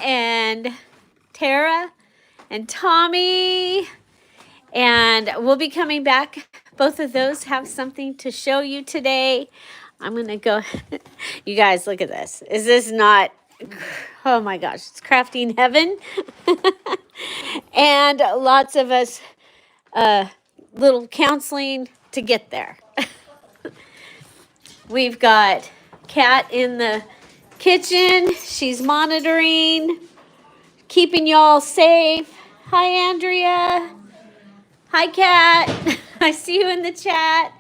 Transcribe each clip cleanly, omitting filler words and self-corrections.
and Terra and Tommy. And we'll be coming back. Both of those have something to show you today. I'm going to go. You guys, look at this. Is this not? Oh my gosh, it's crafting heaven. And lots of us, little counseling to get there. We've got Kat in the kitchen. She's monitoring, keeping y'all safe. Hi, Andrea. Hi, Kat. I see you in the chat.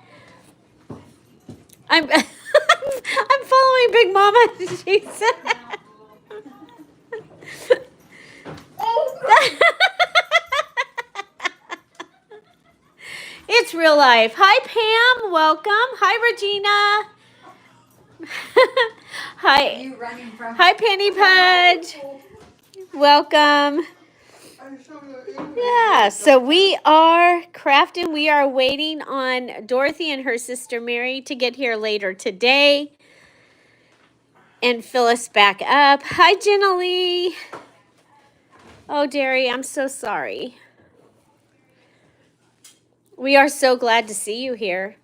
I'm I'm following Big Mama. She said. It's real life. Hi, Pam. Welcome. Hi, Regina. Hi. Hi, Penny Pudge. Welcome. Yeah, so we are crafting. We are waiting on Dorothy and her sister Mary to get here later today and fill us back up. Hi, Jenna Lee. Oh, Derry, I'm so sorry. We are so glad to see you here.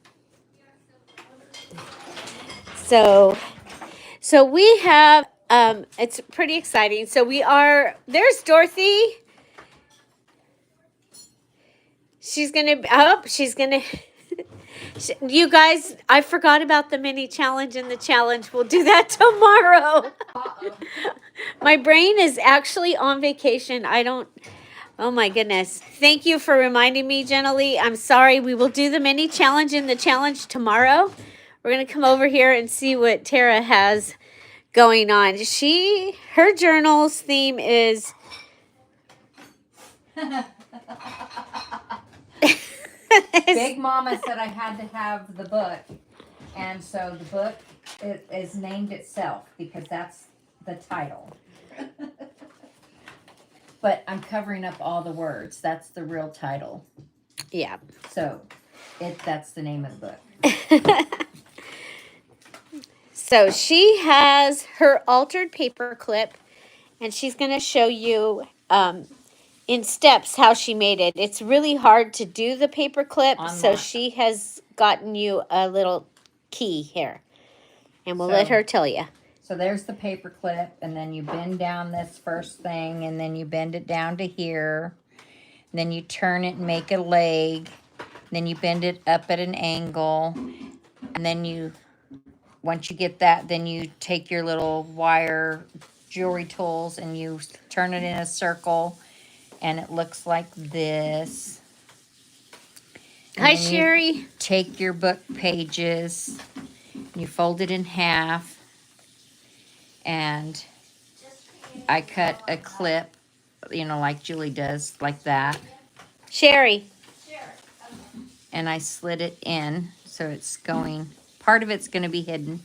So we have, it's pretty exciting. So there's Dorothy. She's going to, you guys, I forgot about the mini challenge and the challenge. We'll do that tomorrow. My brain is actually on vacation. Oh my goodness. Thank you for reminding me, Jenna Lee. I'm sorry. We will do the mini challenge and the challenge tomorrow. We're going to come over here and see what Terra has going on. Her journal's theme is Big Mama said I had to have the book, and so the book is named itself because that's the title. But I'm covering up all the words. That's the real title. Yeah. So that's the name of the book. So she has her altered paper clip, and she's going to show you in steps how she made it. It's really hard to do the paper clip, so she has gotten you a little key here, and we'll let her tell you. So there's the paper clip, and then you bend down this first thing, and then you bend it down to here. And then you turn it and make a leg. Then you bend it up at an angle, and then once you get that, then you take your little wire jewelry tools and you turn it in a circle, and it looks like this. And Hi, Sherry. Take your book pages, you fold it in half, and I cut a clip, like Julie does, like that. Sherry. And I slid it in, so it's going, part of it's going to be hidden,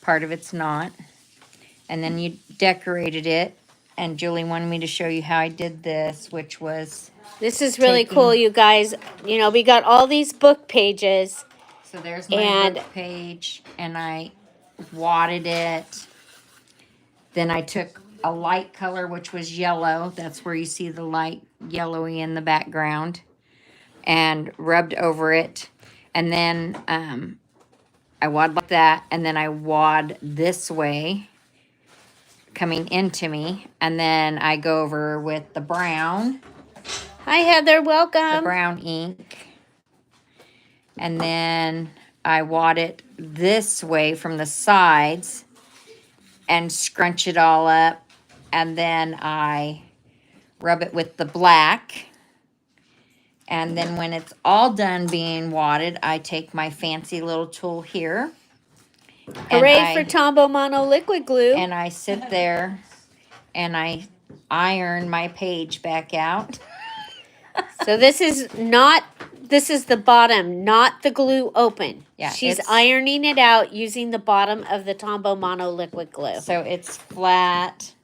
part of it's not. And then you decorated it, and Julie wanted me to show you how I did this, which was... This is really cool, you guys. We got all these book pages. So there's my book page, and I wadded it. Then I took a light color, which was yellow. That's where you see the light yellowy in the background. And rubbed over it. And then I wad like that. And then I wad this way, coming into me. And then I go over with the brown. Hi, Heather. Welcome. The brown ink. And then I wad it this way from the sides and scrunch it all up. And then I rub it with the black. And then when it's all done being wadded, I take my fancy little tool here. Hooray for Tombow Mono liquid glue. And I sit there and I iron my page back out. So this is the bottom, not the glue open. Yeah, she's ironing it out using the bottom of the Tombow Mono liquid glue. So it's flat.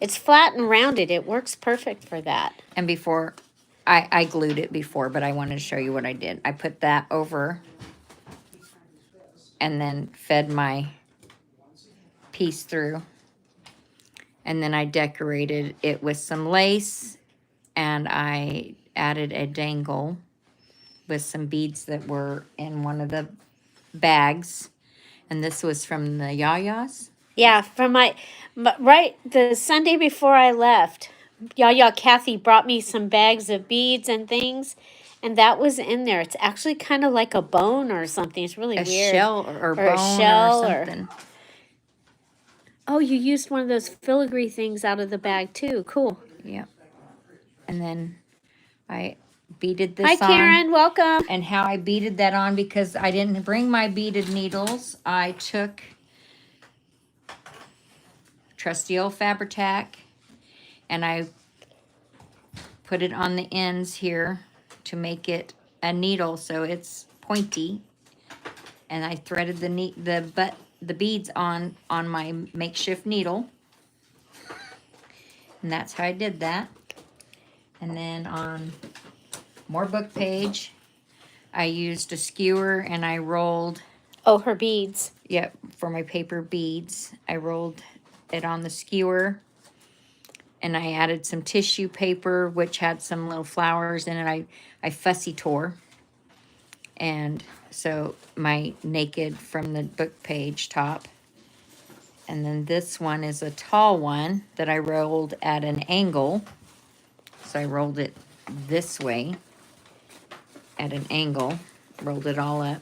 It's flat and rounded. It works perfect for that. And before, I glued it before, but I wanted to show you what I did. I put that over and then fed my piece through. And then I decorated it with some lace, and I added a dangle with some beads that were in one of the bags. And this was from the Yayas. Yeah, from right the Sunday before I left, Yaya Kathy brought me some bags of beads and things, and that was in there. It's actually kind of like a bone or something. It's really A weird. shell or Or bone a shell or something. Oh, you used one of those filigree things out of the bag too. Cool. Yep. And then I beaded this Hi, on. Karen. Welcome. And how I beaded that on, because I didn't bring my beaded needles, I took trusty old Fabri-Tac and I put it on the ends here to make it a needle so it's pointy. And I threaded the beads on my makeshift needle. And that's how I did that. And then on more book page, I used a skewer and I rolled. Oh, her beads. Yep, for my paper beads. I rolled it on the skewer and I added some tissue paper, which had some little flowers in it. I fussy tore. And so my naked from the book page top. And then this one is a tall one that I rolled at an angle. So I rolled it this way at an angle, rolled it all up,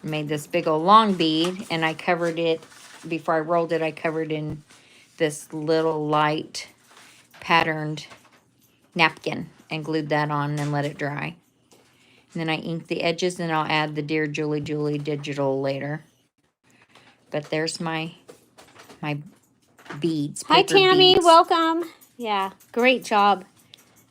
made this big old long bead, and I covered it, before I rolled it, I covered in this little light patterned napkin and glued that on and let it dry. And then I inked the edges, and I'll add the Dear Julie Julie digital later. But there's my beads. Hi, Paper Tammy. beads. Welcome. Yeah, great job.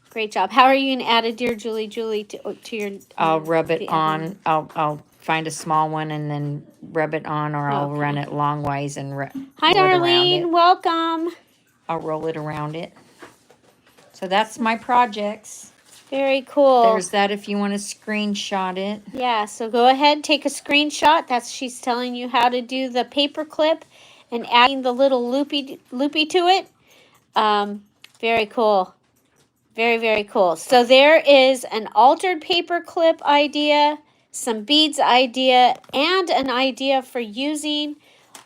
Great job. How are you going to add a Dear Julie Julie to your... I'll rub it on. I'll find a small one and then rub it on, or I'll run it longwise and Hi, roll it around Darlene. it. Welcome. I'll roll it around it. So that's my projects. Very cool. There's that if you want to screenshot it. Yeah, so go ahead, take a screenshot. She's telling you how to do the paper clip and adding the little loopy to it. Very cool. Very, very cool. So there is an altered paper clip idea, some beads idea, and an idea for using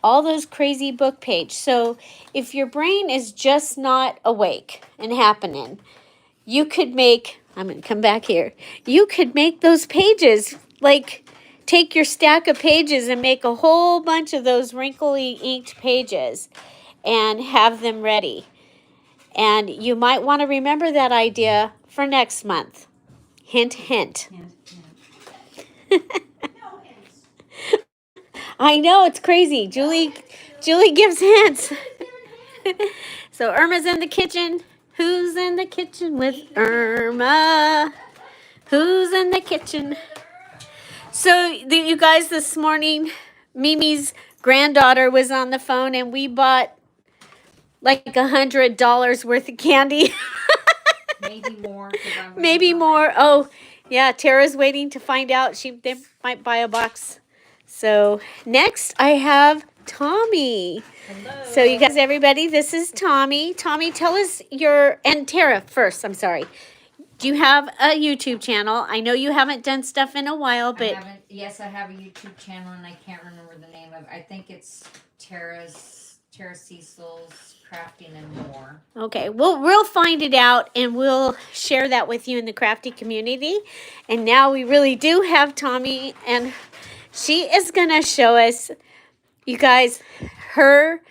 all those crazy book page. So if your brain is just not awake and happening, you could make, I'm going to come back here, you could make those pages, like take your stack of pages and make a whole bunch of those wrinkly inked pages and have them ready. And you might want to remember that idea for next month. Hint, hint. I know, it's crazy. Julie gives hints. So Irma's in the kitchen. Who's in the kitchen with Irma? Who's in the kitchen? So you guys, this morning, Mimi's granddaughter was on the phone and we bought like $100 worth of candy. Maybe more. Maybe more. Oh, yeah. Tara's waiting to find out. They might buy a box. So next I have Tommy. Hello. So you guys, everybody, this is Tommy. Tommy, tell us and Tara first, I'm sorry. Do you have a YouTube channel? I know you haven't done stuff in a while, but... Yes, I have a YouTube channel, and I can't remember the name of it. I think it's Terra Cecil's Crafting and More. Okay, we'll find it out, and we'll share that with you in the crafty community. And now we really do have Tommy, and she is going to show us, you guys, her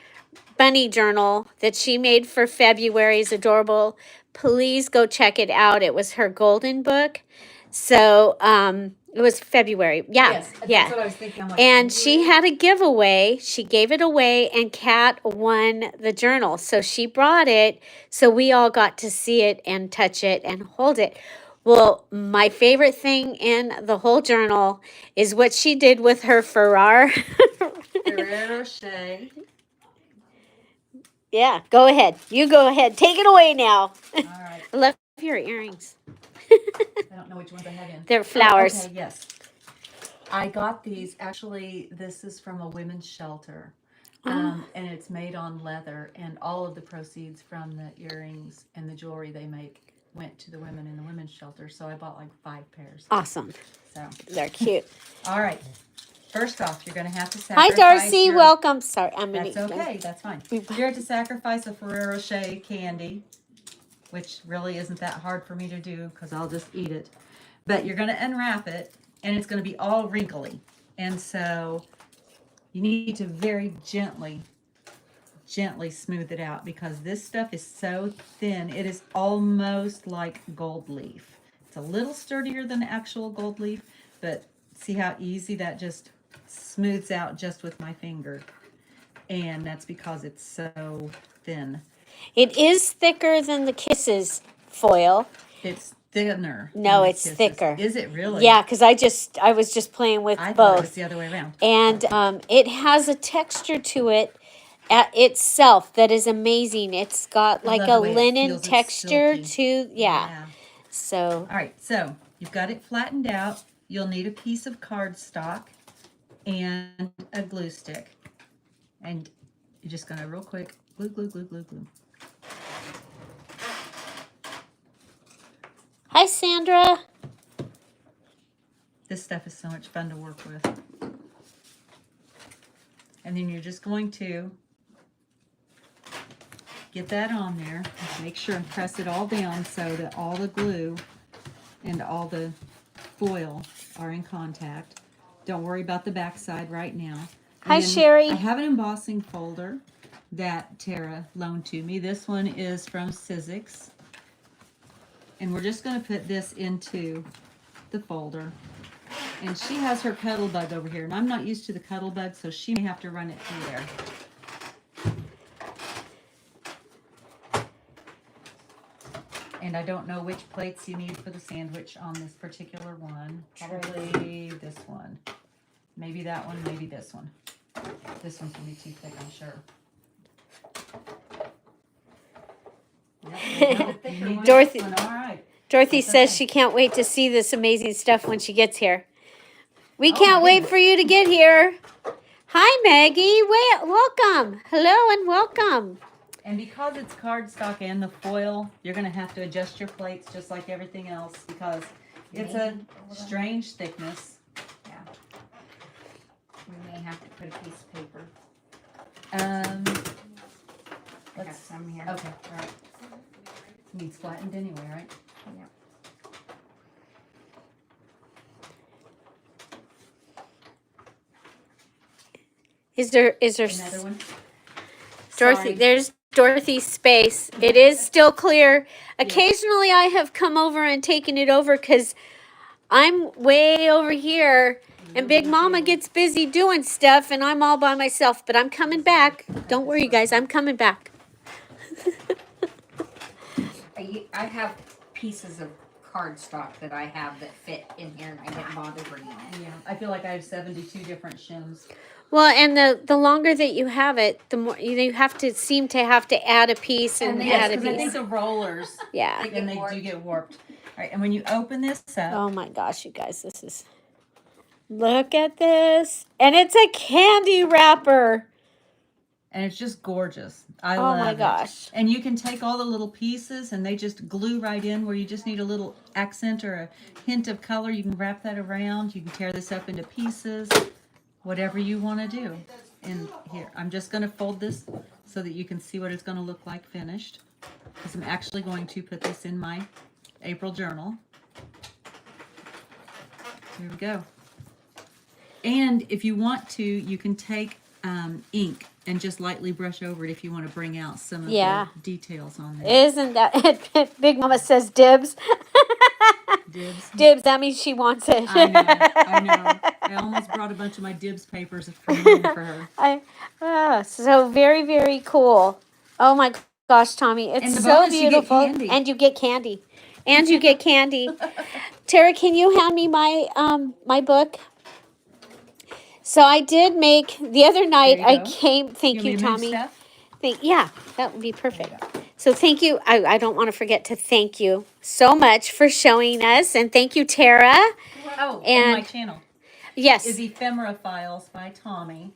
bunny journal that she made for February is adorable. Please go check it out. It was her golden book. So, it was February. Yeah. Yes, that's yeah. what I was thinking. I'm like, And she had a giveaway. She gave it away and Kat won the journal. So she brought it. So we all got to see it and touch it and hold it. Well, my favorite thing in the whole journal is what she did with her Ferrero Rocher. Yeah, go ahead. You go ahead. Take it away now. All right. I love your earrings. I don't know which ones I have in. They're flowers. Oh, okay, yes. I got these. Actually, this is from a women's shelter. And it's made on leather, and all of the proceeds from the earrings and the jewelry they make went to the women in the women's shelter. So I bought like 5 pairs. Awesome. So, They're cute. all right. First off, you're going to have to Hi, sacrifice. Darcy. Welcome. Sorry, I'm gonna. That's okay. That's fine. You're going to have to sacrifice a Ferrero Rocher candy, which really isn't that hard for me to do because I'll just eat it. But you're going to unwrap it, and it's going to be all wrinkly. And so you need to very gently smooth it out because this stuff is so thin. It is almost like gold leaf. It's a little sturdier than the actual gold leaf, but see how easy that just smooths out just with my finger. And that's because it's so thin. It is thicker than the Kisses foil. It's thinner. No, than it's Kisses. thicker. Is it really? Yeah, because I was just playing with I thought it was both. the other way around. And it has a texture to it at itself that is amazing. It's got like love a the way it linen feels. It's texture silky. to, yeah. So, All right, so you've got it flattened out. You'll need a piece of cardstock and a glue stick. And you're just gonna real quick glue, glue, glue, glue, glue. hi, Sandra. This stuff is so much fun to work with. And then you're just going to get that on there. Make sure and press it all down so that all the glue and all the foil are in contact. Don't worry about the back side right now. Hi, And then Sherry. I have an embossing folder that Terra loaned to me. This one is from Sizzix. And we're just going to put this into the folder. And she has her cuddle bug over here. And I'm not used to the cuddle bug, so she may have to run it through there. And I don't know which plates you need for the sandwich on this particular one. Probably this one. Maybe that one, maybe this one. This one's going to be too thick, I'm sure. Yep, you need this Dorothy- one. All right. Dorothy That's says okay. she can't wait to see this amazing stuff when she gets here. We Oh, can't my wait goodness. for you to get here. Hi, Maggie. Welcome. Hello and welcome. And because it's cardstock and the foil, you're going to have to adjust your plates just like everything else because it's a strange thickness. Yeah. We may have to put a piece of paper. I got Let's, some here. okay, all right. Needs flattened anyway, right? Yep. Is there Another one? Dorothy, Sorry. there's Dorothy's space. It is still clear. Occasionally I have come over and taken it over because I'm way over here and Big Mama gets busy doing stuff and I'm all by myself. But I'm coming back. Don't worry, guys. I'm coming back. I have pieces of cardstock that I have that fit in here, and I didn't bother bringing it. Yeah, I feel like I have 72 different shims. Well, and the longer that you have it, the more you have to seem to have to add a piece and And add a Because I think piece. the rollers, Yeah. and they do get warped. All right, and when you open this up, Oh my gosh, you guys, this is. Look at this. And it's a candy wrapper. and it's just gorgeous. I Oh love my it. gosh. And you can take all the little pieces and they just glue right in where you just need a little accent or a hint of color. You can wrap that around. You can tear this up into pieces, whatever you want to do. And here, I'm just going to fold this so that you can see what it's going to look like finished. Because I'm actually going to put this in my April journal. Here we go. And if you want to, you can take ink and just lightly brush over it if you want to bring out some of Yeah. the details on there. Isn't that Big Mama says dibs? Dibs. Dibs, that means she wants it. I know. I almost brought a bunch of my dibs papers from home for her. So very, very cool. Oh my gosh, Tommy, And it's the so bonus, you get beautiful. candy. And you get candy. And you get candy. Terra, can you hand me my my book? So I did make the other night. There you I go. came. Thank want me you, to move Tommy. stuff? Yeah, that would be perfect. So thank you. I don't want to forget to thank you so much for showing us, and thank you, Terra. Oh, and my And- channel Yes. is Ephemera Files by Tommy.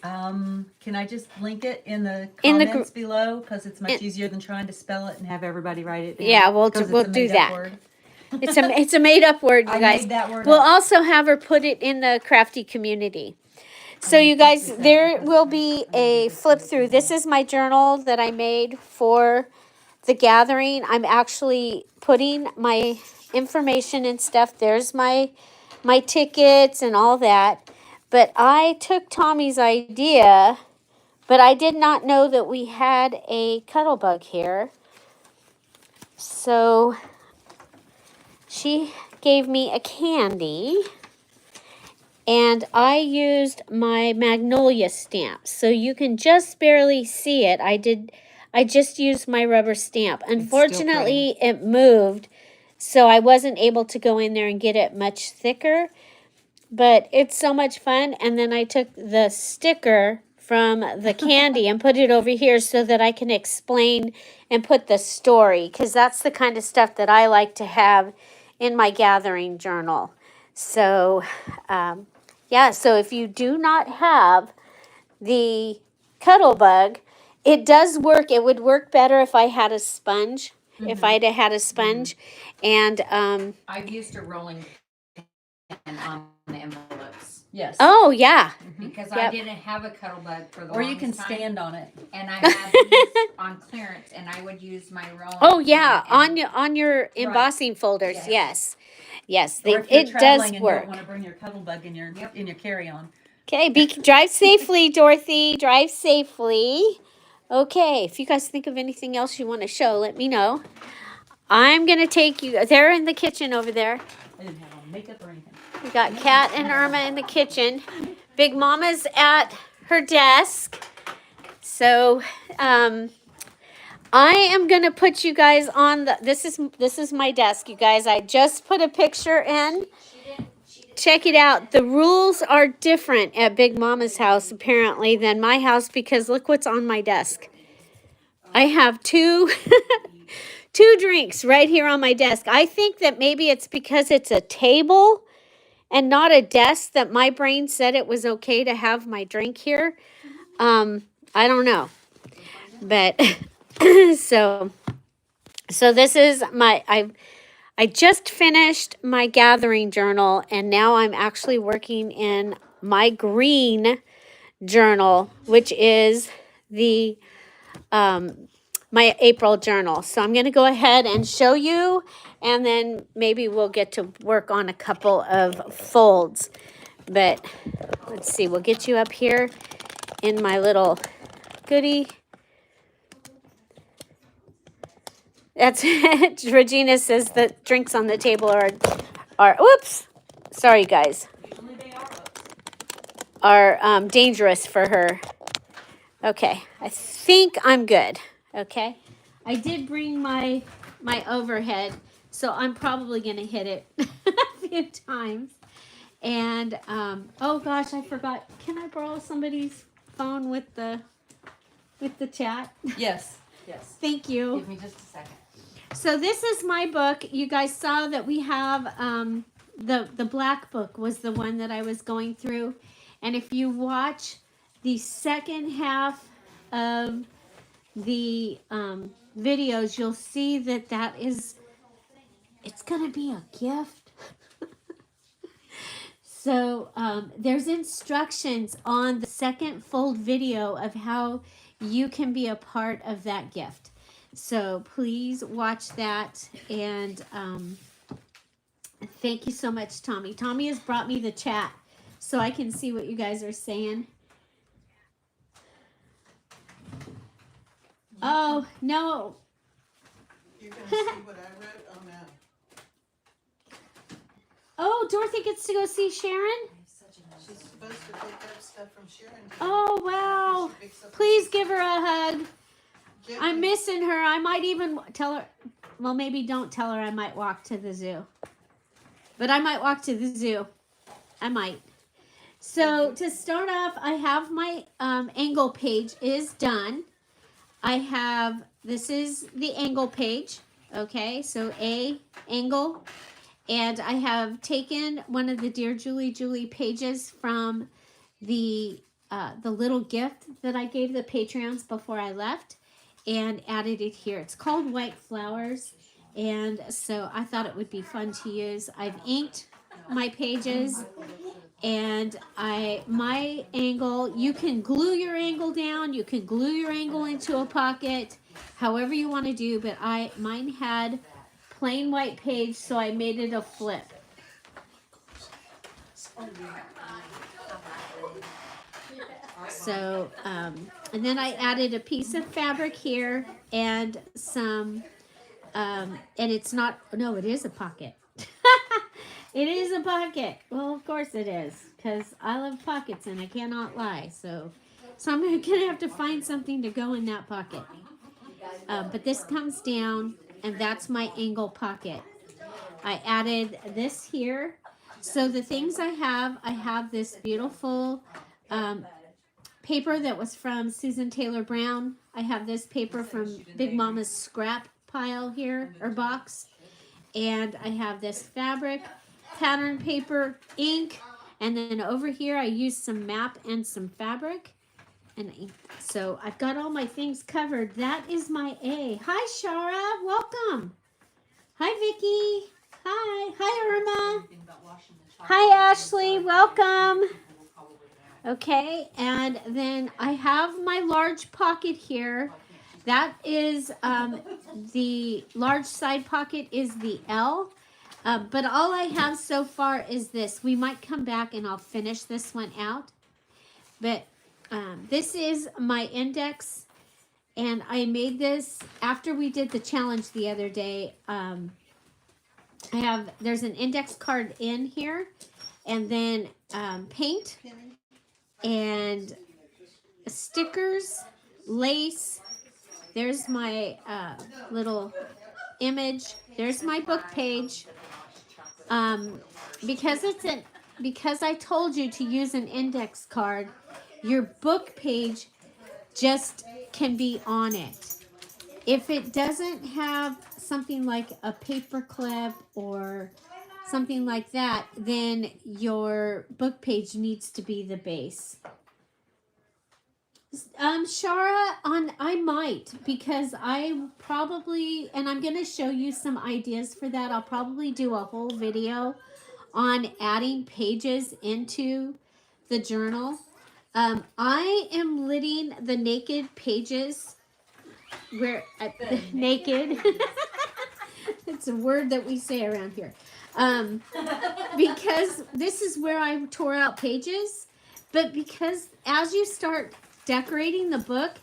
Can I just link it in the In the comments below? Because it's much in- easier than trying to spell it and have everybody write it down. Yeah, we'll 'Cause we'll it's a do made-up that. word. It's a made up word, you I guys. made that word We'll up. also have her put it in the crafty community. So need you to guys, fix that there because will I be need to a get this flip right through. now. This is my journal that I made for the gathering. I'm actually putting my information and stuff. There's my tickets and all that. But I took Tommy's idea, but I did not know that we had a cuddle bug here. So she gave me a candy. And I used my magnolia stamp. So you can just barely see it. I just used my rubber stamp. Unfortunately, it moved. So I wasn't able to go in there and get it much thicker. But it's so much fun. And then I took the sticker from the candy and put it over here so that I can explain and put the story. Because that's the kind of stuff that I like to have in my gathering journal. So, yeah, so if you do not have the cuddle bug, it does work. It would work better if I had a sponge. If I'd have had a sponge. And I've used a rolling pin on the envelopes Yes. oh yeah. because Yep. I didn't have a cuddle bug for the Or you longest can time, stand on it. and I had these on clearance, and I would use my rolling. Oh yeah, pin on your embossing folders. Yes. Yes, Or if you're it does traveling and work. don't want to bring your cuddle bug in your Yep. carry-on. Okay, drive safely, Dorothy. Drive safely. Okay, if you guys think of anything else you want to show, let me know. I'm gonna take you. They're in the kitchen over there. I didn't have on makeup or anything. We got Kat and Irma in the kitchen. Big Mama's at her desk. So, I am gonna put you guys on the. This is my desk, you guys. I just put a picture in. Check it out. The rules are different at Big Mama's house apparently than my house because look what's on my desk. I have two two drinks right here on my desk. I think that maybe it's because it's a table and not a desk that my brain said it was okay to have my drink here. I don't know. But so this is I just finished my gathering journal and now I'm actually working in my green journal, which is the my April journal. So I'm going to go ahead and show you and then maybe we'll get to work on a couple of folds. But let's see, we'll get you up here in my little goodie. That's it. Regina says the drinks on the table are whoops. Sorry guys. Are dangerous for her. Okay, I think I'm good. Okay. I did bring my overhead, so I'm probably gonna hit it a few times. And oh gosh, I forgot. Can I borrow somebody's phone with the chat? Yes. Yes. Thank you. Give me just a second. So this is my book. You guys saw that we have the black book was the one that I was going through. And if you watch the second half of the videos, you'll see that it's going to be a gift. So there's instructions on the second fold video of how you can be a part of that gift. So please watch that. And thank you so much, Tommy. Tommy has brought me the chat so I can see what you guys are saying. Oh, no. You're going to see what I wrote on that. Oh, Dorothy gets to go see Sharon? She's supposed to pick up stuff from Sharon. Oh, wow. She picks up Please give her a hug. Jackie. I'm missing her. I might even tell her. Well, maybe don't tell her I might walk to the zoo. But I might walk to the zoo. I might. So to start off, I have my angle page is done. I have, this is the angle page. Okay, so A, angle. And I have taken one of the Dear Julie pages from the the little gift that I gave the Patreons before I left and added it here. It's called White Flowers, and so I thought it would be fun to use. I've inked my pages, and my angle, you can glue your angle down, you can glue your angle into a pocket, however you want to do, but mine had plain white page, so I made it a flip. So, and then I added a piece of fabric here and some, and it's not, no, it is a pocket. It is a pocket. Well, of course it is, because I love pockets and I cannot lie. So I'm going to have to find something to go in that pocket. But this comes down, and that's my angle pocket. I added this here. So the things I have this beautiful paper that was from Susan Taylor Brown. I have this paper from Big Mama's scrap pile here, or box. And I have this fabric, pattern paper, ink, and then over here I used some map and some fabric. And so I've got all my things covered. That is my A. Hi, Shara. Welcome. Hi, Vicky. Hi. Hi, Irma. Hi, Ashley. Welcome. Okay, and then I have my large pocket here. That is the large side pocket is the L. But all I have so far is this. We might come back and I'll finish this one out. But this is my index, and I made this after we did the challenge the other day. There's an index card in here, and then paint and stickers, lace. There's my little image. There's my book page. Because I told you to use an index card, your book page just can be on it. If it doesn't have something like a paperclip or something like that, then your book page needs to be the base. Shara, I might, because I probably, and I'm going to show you some ideas for that. I'll probably do a whole video on adding pages into the journal. I am lidding the naked pages where naked. It's a word that we say around here. Because this is where I tore out pages, but because as you start decorating the book,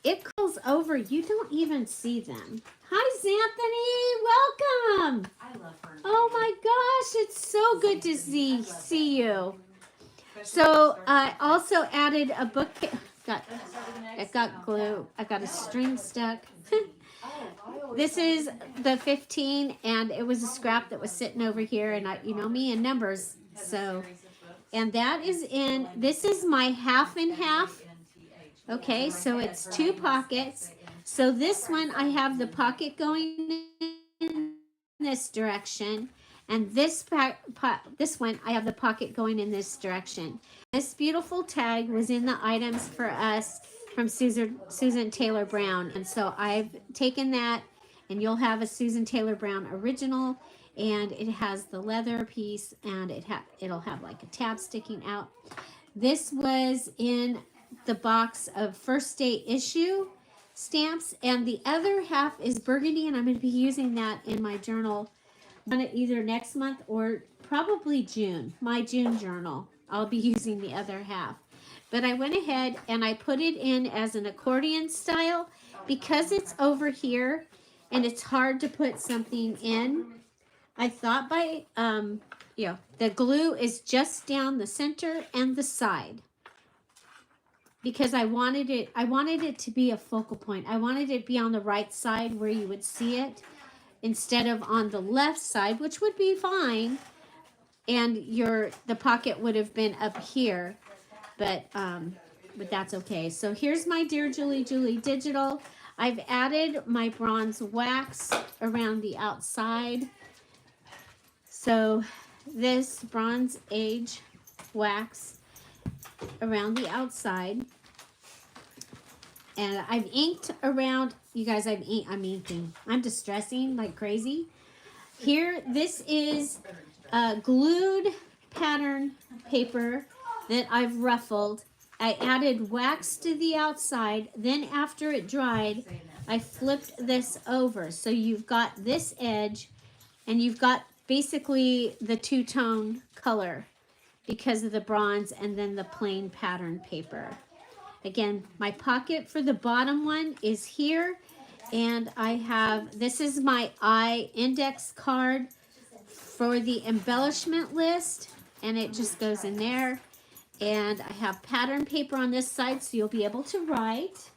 it curls over. You don't even see them. Hi, Xanthony. Welcome. I love her. Oh my gosh, it's so good to see you. So I also added a book. It got glue. I got a string stuck. This is the 15, and it was a scrap that was sitting over here, and you know me and numbers. So, and that is in, this is my half and half. Okay, so it's 2 pockets. So this one, I have the pocket going in this direction, and this one, I have the pocket going in this direction. This beautiful tag was in the items for us from Susan Taylor Brown, and so I've taken that, and you'll have a Susan Taylor Brown original, and it has the leather piece, and it'll have like a tab sticking out. This was in the box of first day issue stamps, and the other half is burgundy, and I'm going to be using that in my journal either next month or probably June, my June journal. I'll be using the other half. But I went ahead and I put it in as an accordion style because it's over here and it's hard to put something in. I thought the glue is just down the center and the side, because I wanted it to be a focal point. I wanted it to be on the right side where you would see it instead of on the left side, which would be fine. And the pocket would have been up here, but that's okay. So here's my Dear Julie digital. I've added my bronze wax around the outside. So this Bronze Age wax around the outside. And I've inked around, you guys, I'm inking. I'm distressing like crazy. Here, this is glued pattern paper that I've ruffled. I added wax to the outside. Then after it dried, I flipped this over. So you've got this edge and you've got basically the two-tone color because of the bronze and then the plain pattern paper. Again, my pocket for the bottom one is here, and I have, this is my index card for the embellishment list, and it just goes in there. And I have pattern paper on this side, so you'll be able to write.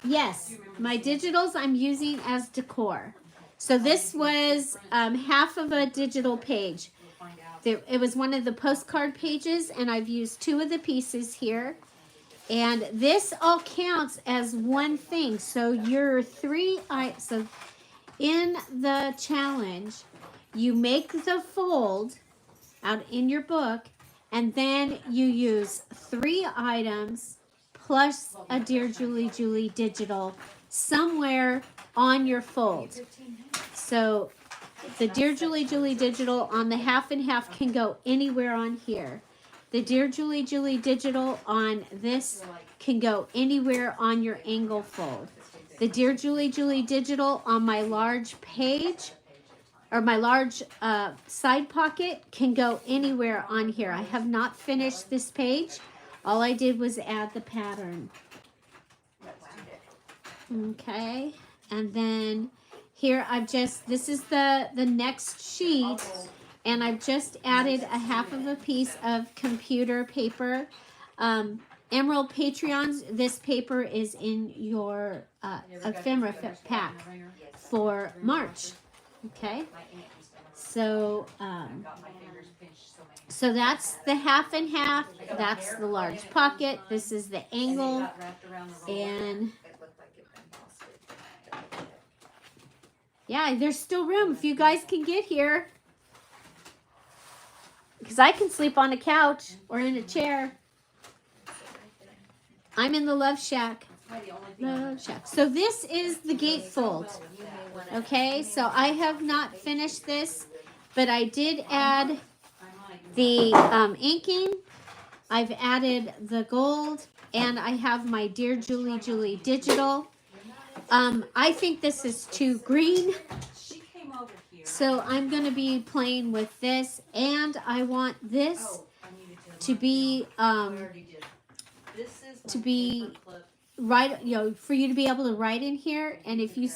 Yes, my digitals I'm using as decor. So this was half of a digital page. It was one of the postcard pages, and I've used 2 of the pieces here. And this all counts as one thing. So your so in the challenge, you make the fold out in your book, and then you use 3 items plus a Dear Julie Julie digital somewhere on your fold. So the Dear Julie Julie digital on the half and half can go anywhere on here. The Dear Julie Julie digital on this can go anywhere on your angle fold. The Dear Julie Julie digital on my large page or my large side pocket can go anywhere on here. I have not finished this page. All I did was add the pattern. Okay, and then here I've just, this is the next sheet, and I've just added a half of a piece of computer paper. Emerald Patreons, this paper is in your ephemera pack for March. Okay, so so that's the half and half. That's the large pocket. This is the angle, and yeah, there's still room if you guys can get here, because I can sleep on a couch or in a chair. I'm in the Love Shack. Love Shack. So this is the gatefold. Okay, so I have not finished this, but I did add the inking. I've added the gold, and I have my Dear Julie Julie digital. I think this is too green, so I'm going to be playing with this, and I want this to be right, you know, for you to be able to write in here. And if you,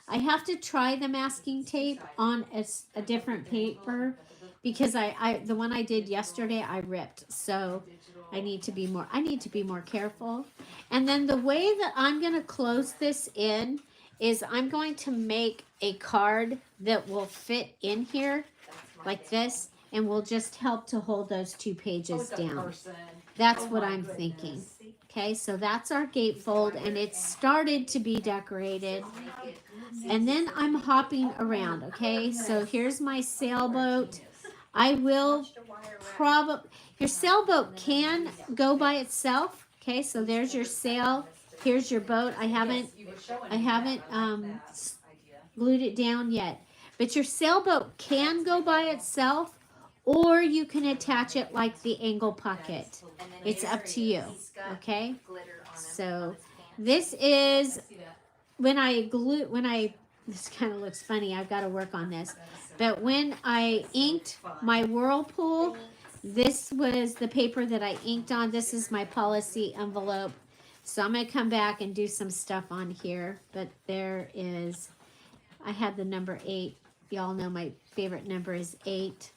I have to try the masking tape on a different paper, because the one I did yesterday I ripped, so I need to be more careful. And then the way that I'm going to close this in is I'm going to make a card that will fit in here like this, and will just help to hold those 2 pages down. That's what I'm thinking. Okay, so that's our gatefold, and it's started to be decorated. And then I'm hopping around. Okay, so here's my sailboat. I will probably, your sailboat can go by itself. Okay, so there's your sail. Here's your boat. I haven't glued it down yet. But your sailboat can go by itself, or you can attach it like the angle pocket. It's up to you. Okay, so this is this kind of looks funny. I've got to work on this. But when I inked my Whirlpool, this was the paper that I inked on. This is my policy envelope. So I'm going to come back and do some stuff on here. But there is, I had the number 8. Y'all know my favorite number is 8.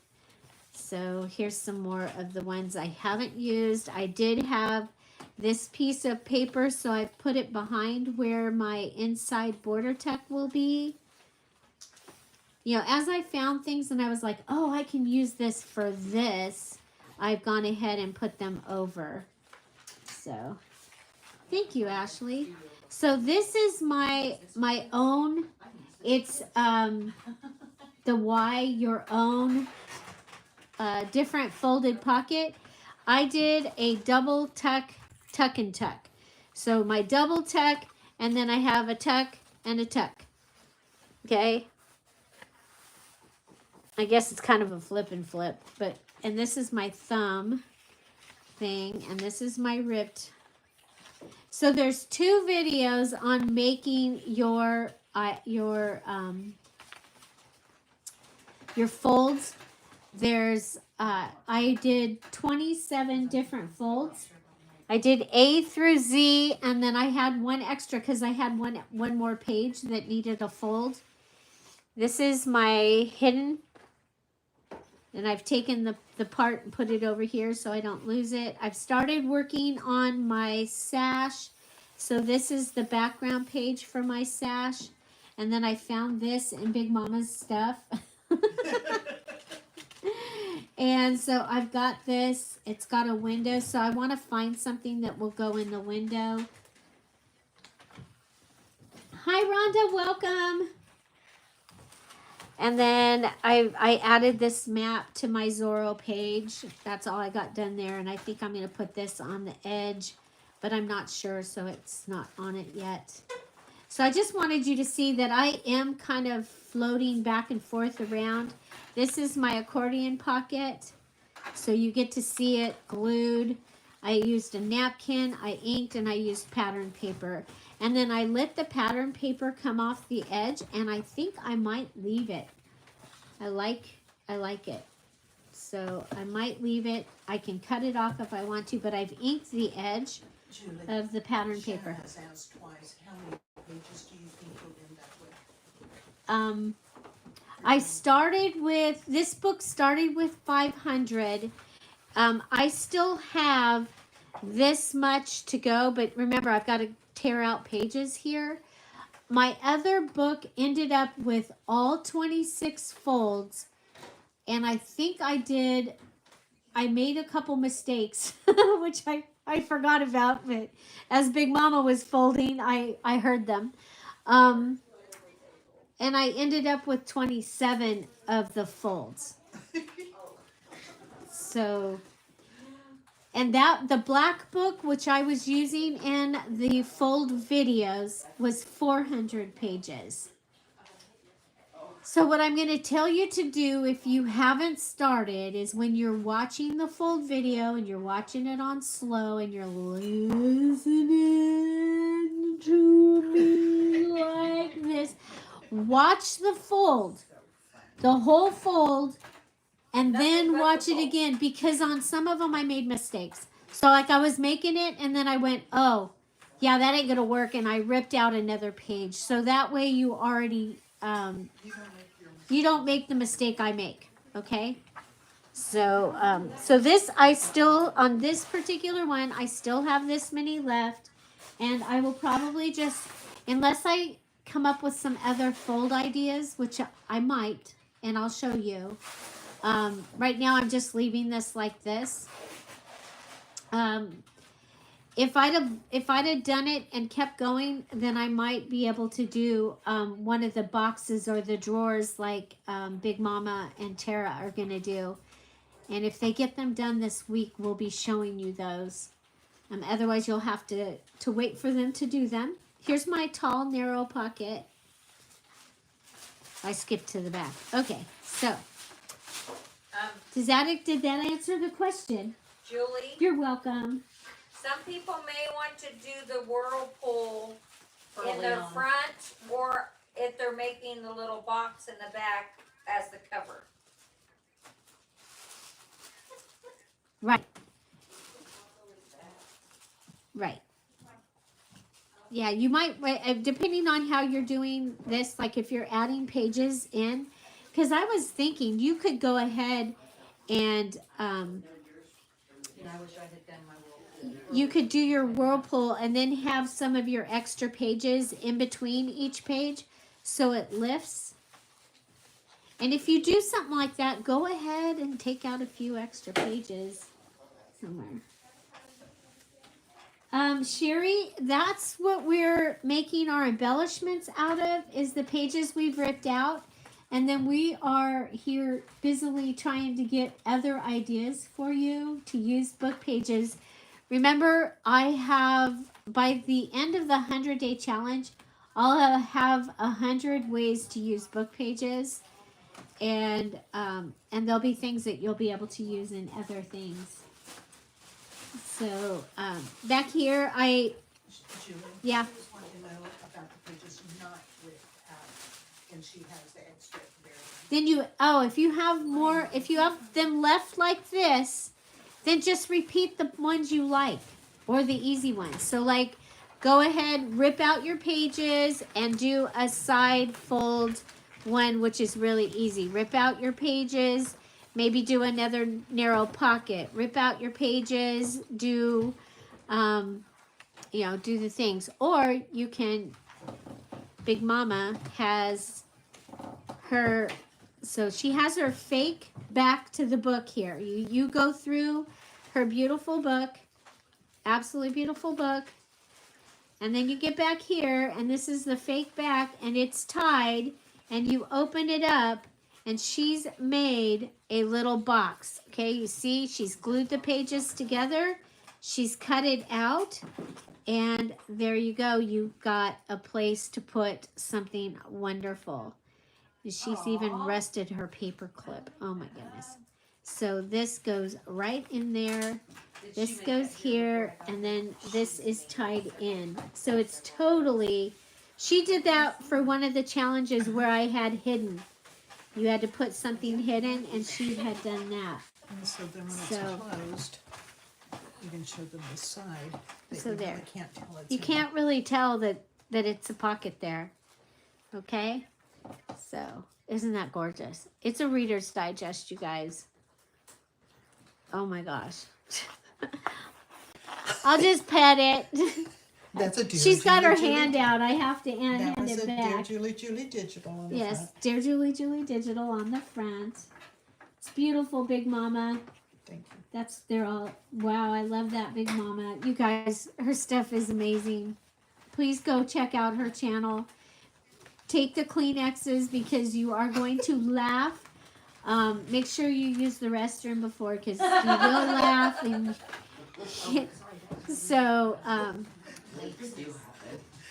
So here's some more of the ones I haven't used. I did have this piece of paper, so I put it behind where my inside border tuck will be. You know, as I found things and I was like, oh, I can use this for this, I've gone ahead and put them over. So, thank you, Ashley. So this is my own, it's the Why Your Own different folded pocket. I did a double tuck and tuck. So my double tuck, and then I have a tuck and a tuck. Okay. I guess it's kind of a flip and flip, but, and this is my thumb thing, and this is my ripped. So there's 2 videos on making your folds. There's I did 27 different folds. I did A through Z, and then I had one extra because I had one more page that needed a fold. This is my hidden, and I've taken the part and put it over here so I don't lose it. I've started working on my sash. So this is the background page for my sash. And then I found this in Big Mama's stuff. And so I've got this. It's got a window. So I want to find something that will go in the window. Hi, Rhonda. Welcome. And then I added this map to my Zorro page. That's all I got done there. And I think I'm going to put this on the edge, but I'm not sure, so it's not on it yet. So I just wanted you to see that I am kind of floating back and forth around. This is my accordion pocket. So you get to see it glued. I used a napkin, I inked, and I used pattern paper. And then I let the pattern paper come off the edge, and I think I might leave it. I like it. So I might leave it. I can cut it off if I want to, but I've inked the edge of the pattern paper. Has asked twice, how many pages do you think you'll end up with? I started with, this book started with 500. I still have this much to go, but remember, I've got to tear out pages here. My other book ended up with all 26 folds, and I think I made a couple mistakes, which I forgot about, but as Big Mama was folding, I heard them. And I ended up with 27 of the folds. So, and the black book, which I was using in the fold videos, was 400 pages. So what I'm going to tell you to do if you haven't started is when you're watching the fold video and you're watching it on slow and you're listening to me like this, watch the fold, the whole fold, and then watch it again, because on some of them I made mistakes. So like I was making it and then I went, oh, yeah, that ain't going to work, and I ripped out another page. So that way you already... you don't make the mistake I make, okay? So, so this, I still, on this particular one, I still have this many left, and I will probably just, unless I come up with some other fold ideas, which I might, and I'll show you. Right now, I'm just leaving this like this. If I'd have done it and kept going, then I might be able to do one of the boxes or the drawers like Big Mama and Terra are going to do. And if they get them done this week, we'll be showing you those. Otherwise, you'll have to wait for them to do them. Here's my tall, narrow pocket. I skipped to the back. Okay, so did that answer the question? Julie, You're welcome. some people may want to do the whirlpool in Early the on. front, or if they're making the little box in the back as the cover. Right. Right. Yeah, you might, depending on how you're doing this, like if you're adding pages in, because I was thinking you could go ahead and And I wish I had done my whirlpool. you could do your whirlpool and then have some of your extra pages in between each page so it lifts. And if you do something like that, go ahead and take out a few extra pages somewhere. Sherry, that's what we're making our embellishments out of, is the pages we've ripped out. And then we are here busily trying to get other ideas for you to use book pages. Remember, I have, by the end of the 100-day challenge, I'll have 100 ways to use book pages. And there'll be things that you'll be able to use in other things. So, back here, Julie? Yeah. I just want to know about the pages not ripped out, and she has the extra there. then if you have them left like this, then just repeat the ones you like or the easy ones. So like, go ahead, rip out your pages and do a side fold one, which is really easy. Rip out your pages, maybe do another narrow pocket. Rip out your pages, do, do the things. Or you can, Big Mama has her, so she has her fake back to the book here. You go through her beautiful book, absolutely beautiful book, and then you get back here, and this is the fake back, and it's tied, and you open it up, and she's made a little box. Okay, you see, she's glued the pages together, she's cut it out, and there you go. You've got a place to put something wonderful. She's even rested her paper clip. Oh my goodness. So this goes right in there. This goes here, and then this is tied in. So it's totally, she did that for one of the challenges where I had hidden. You had to put something hidden, and she had done that. And so then when So- it's closed, you can show them the side. That So you there. really can't tell it's You in. can't really tell that it's a pocket there. Okay? So, isn't that gorgeous? It's a Reader's Digest, you guys. Oh my gosh. I'll just pet it. That's a Dear She's got her Julie, hand out. I have to That hand was it a Dear back. Julie Digital on the Yes, front. Dear Julie Digital on the front. It's beautiful, Big Mama. Thank you. They're all, wow, I love that, Big Mama. You guys, her stuff is amazing. Please go check out her channel. Take the Kleenexes because you are going to laugh. Make sure you use the restroom before because you will laugh. And so,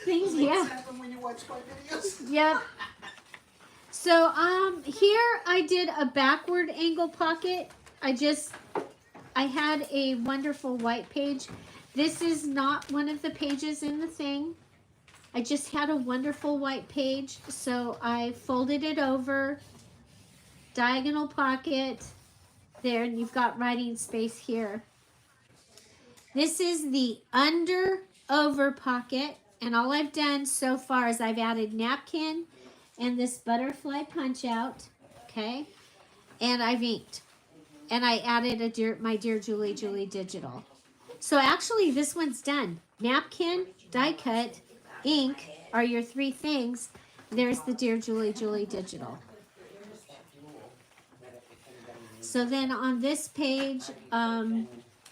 things, yeah. Happen when you watch my videos. Yep. So, here I did a backward angle pocket. I had a wonderful white page. This is not one of the pages in the thing. I just had a wonderful white page, so I folded it over, diagonal pocket, there, and you've got writing space here. This is the under over pocket, and all I've done so far is I've added napkin and this butterfly punch out, okay, and I've inked. And I added my Dear Julie Digital. So actually this one's done. Napkin, die cut, ink are your three things. There's the Dear Julie Digital. So then on this page,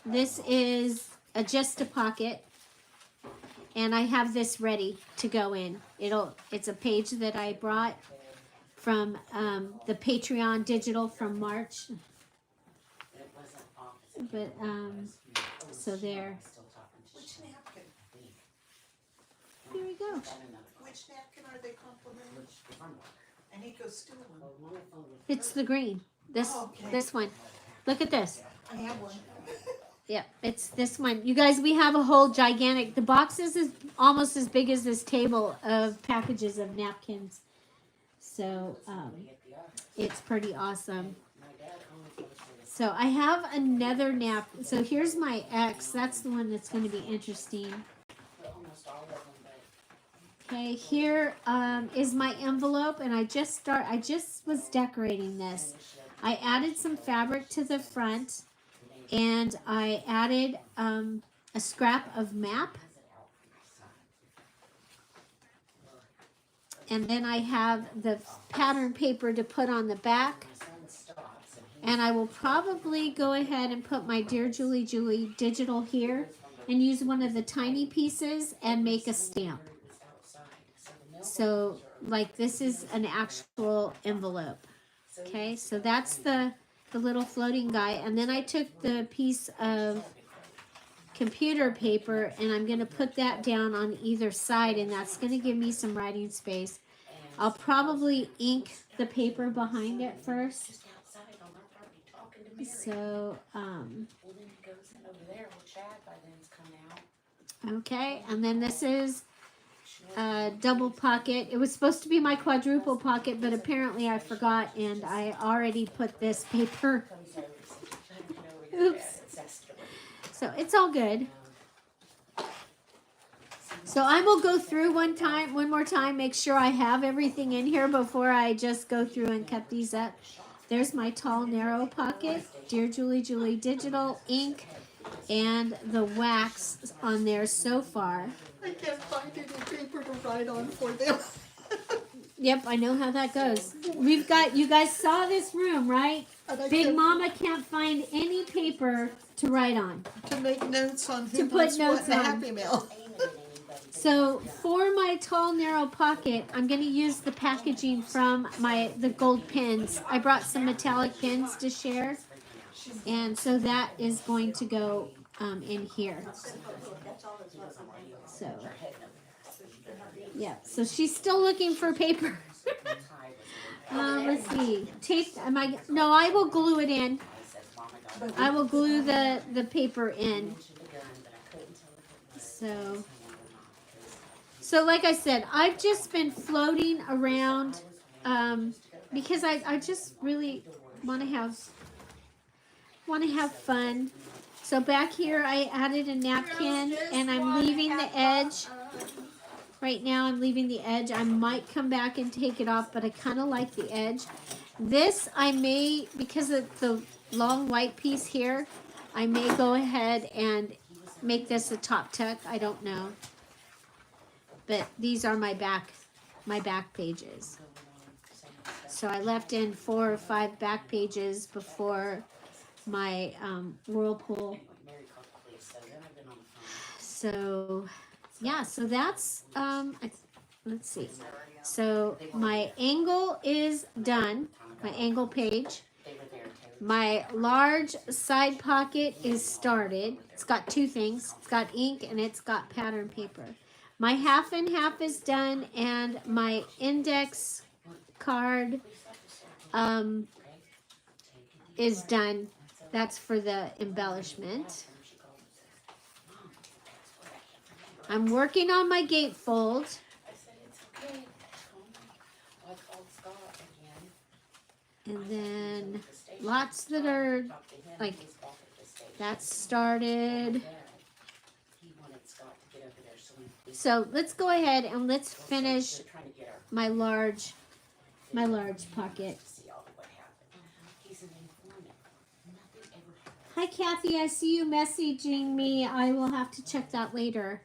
this is just a pocket. And I have this ready to go in. It's a page that I brought from the Patreon digital from March. But, so there. Which napkin? Here we go. Which napkin are they complimenting? I need to go steal one. It's the green. This one. Look at this. I have one. Yeah, it's this one. You guys, we have a whole gigantic, the box is almost as big as this table of packages of napkins. So, it's pretty awesome. So I have another so here's my X. That's the one that's going to be interesting. Okay, here is my envelope, and I just was decorating this. I added some fabric to the front, and I added a scrap of map. And then I have the pattern paper to put on the back. And I will probably go ahead and put my Dear Julie Digital here and use one of the tiny pieces and make a stamp. So like this is an actual envelope. Okay, so that's the little floating guy, and then I took the piece of computer paper and I'm going to put that down on either side, and that's going to give me some writing space. I'll probably ink the paper behind it first. So, okay, and then this is a double pocket. It was supposed to be my quadruple pocket, but apparently I forgot, and I already put this paper. Oops. So it's all good. So I will go through one more time, make sure I have everything in here before I just go through and cut these up. There's my tall, narrow pocket, Dear Julie, Julie Digital, ink, and the wax on there so far. I can't find any paper to write on for them. Yep, I know how that goes. We've got, you guys saw this room, right? Big Mama can't find any paper to write on. To make notes on To who put wants notes what in the on. Happy Meal. So for my tall, narrow pocket, I'm going to use the packaging from the gold pins. I brought some metallic pins to share, and so that is going to go in here. So, yeah. So she's still looking for paper. Let's see. Tape. No, I will glue it in. I will glue the paper in. So like I said, I've just been floating around because I just really want to have fun. So back here I added a napkin and I'm leaving the edge. Right now I'm leaving the edge. I might come back and take it off, but I kind of like the edge. This I may, because of the long white piece here, I may go ahead and make this a top tuck. I don't know. But these are my back pages. So I left in 4 or 5 back pages before my whirlpool. So yeah, so that's let's see. So my angle is done. My angle page. My large side pocket is started. It's got 2 things. It's got ink and it's got pattern paper. My half and half is done, and my index card is done. That's for the embellishment. I'm working on my gatefold. And then lots that are like, that's started. So let's go ahead and let's finish my large pocket. Hi Kathy, I see you messaging me. I will have to check that later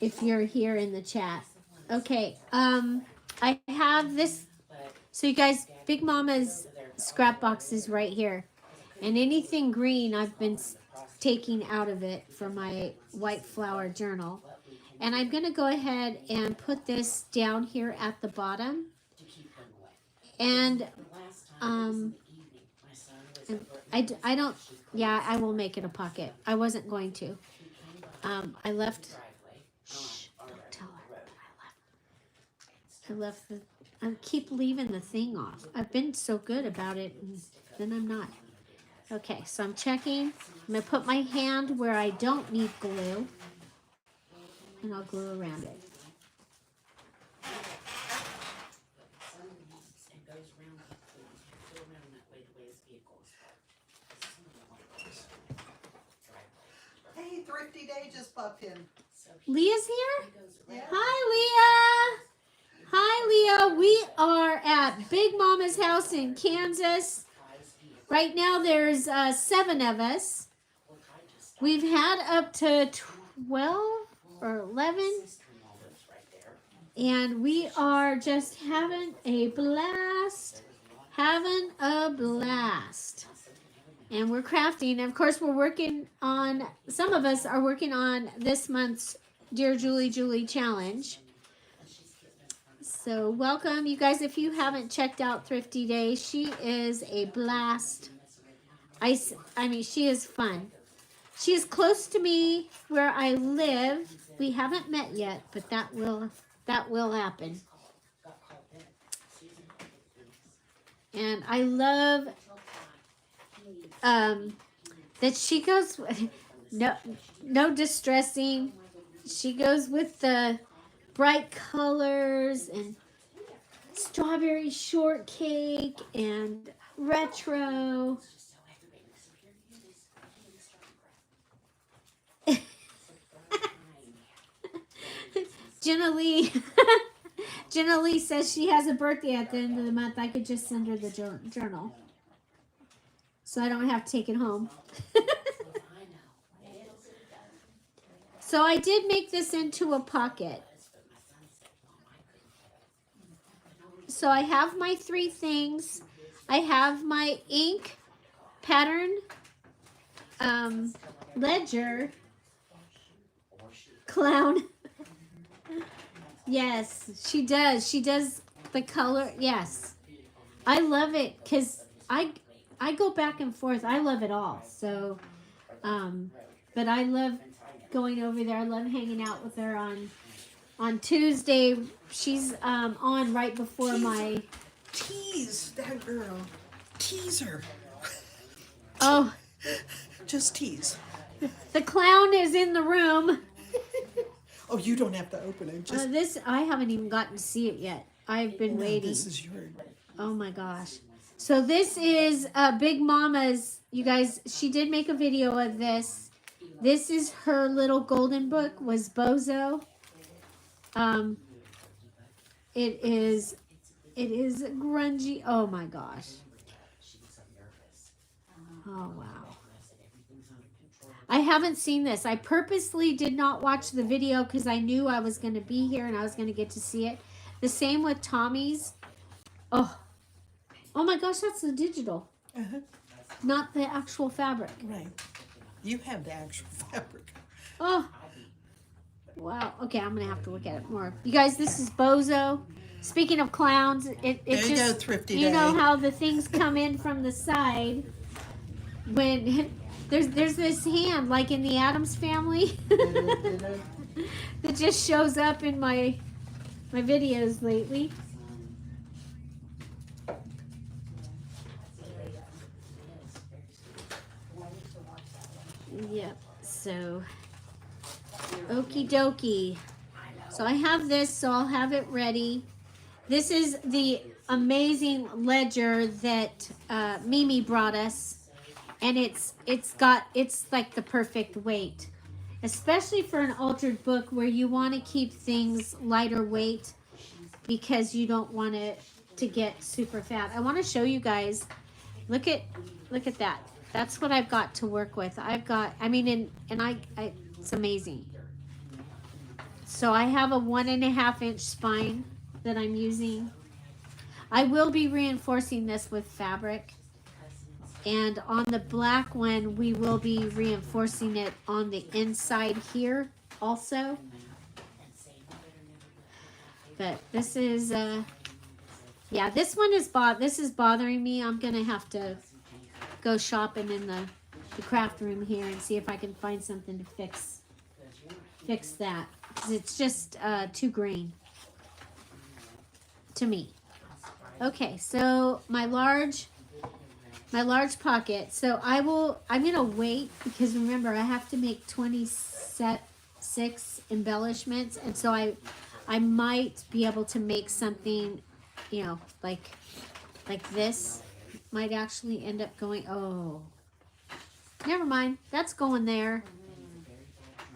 if you're here in the chat. Okay, I have this. So you guys, Big Mama's scrap box is right here. And anything green I've been taking out of it for my white flower journal. And I'm going to go ahead and put this down here at the bottom. And I don't, yeah, I will make it a pocket. I wasn't going to. I left, shh, don't tell her, but I left the, I keep leaving the thing off. I've been so good about it, and then I'm not. Okay, so I'm checking. I'm going to put my hand where I don't need glue, and I'll glue around it. Hey, Thrifty Day just popped in. Leah's here? Yeah. Hi, Leah. Hi, Leah. We are at Big Mama's house in Kansas. Right now, there's 7 of us. We've had up to 12 or 11. And we are just having a blast. Having a blast. And we're crafting. And of course, we're working on, some of us are working on this month's Dear Julie, Julie challenge. So welcome, you guys. If you haven't checked out Thrifty Day, she is a blast. I mean, she is fun. She is close to me where I live. We haven't met yet, but that will happen. And I love that she goes no distressing. She goes with the bright colors and strawberry shortcake and retro. Jenna Lee Jenna Lee says she has a birthday at the end of the month. I could just send her the journal, so I don't have to take it home. So I did make this into a pocket. So I have my 3 things. I have my ink pattern ledger clown. Yes, she does. She does the color. Yes. I love it because I go back and forth. I love it all. So, but I love going over there. I love hanging out with her on Tuesday. She's on right before my... Tease that girl. Tease her. Oh, Just tease. the clown is in the room. Oh, you don't have to open it. Just This, I haven't even gotten to see it yet. I've been waiting. This is your. Oh my gosh. So this is Big Mama's, you guys, she did make a video of this. This is her little golden book, was Bozo. It is grungy. Oh my gosh. Oh wow. I haven't seen this. I purposely did not watch the video because I knew I was going to be here and I was going to get to see it. The same with Tommy's. Oh my gosh, that's the digital. Uh-huh. Not the actual fabric. Right. You have the actual fabric. Oh. Wow. Okay, I'm going to have to look at it more. You guys, this is Bozo. Speaking of clowns, it There you just, go, Thrifty you know Day. how the things come in from the side when there's this hand like in the Addams Family that just shows up in my videos lately. Yep. So okie dokie. So I have this, so I'll have it ready. This is the amazing ledger that Mimi brought us, and it's like the perfect weight, especially for an altered book where you want to keep things lighter weight because you don't want it to get super fat. I want to show you guys. Look at that. That's what I've got to work with. It's amazing. So I have a 1.5 inch spine that I'm using. I will be reinforcing this with fabric. And on the black one, we will be reinforcing it on the inside here also. But this is, yeah, this one is this is bothering me. I'm going to have to go shopping in the craft room here and see if I can find something to fix that. 'Cause it's just too green to me. Okay, so my large pocket. So I'm gonna wait because remember I have to make 26 embellishments, and so I might be able to make something, you know, like this might actually end up going. Oh, never mind. That's going there.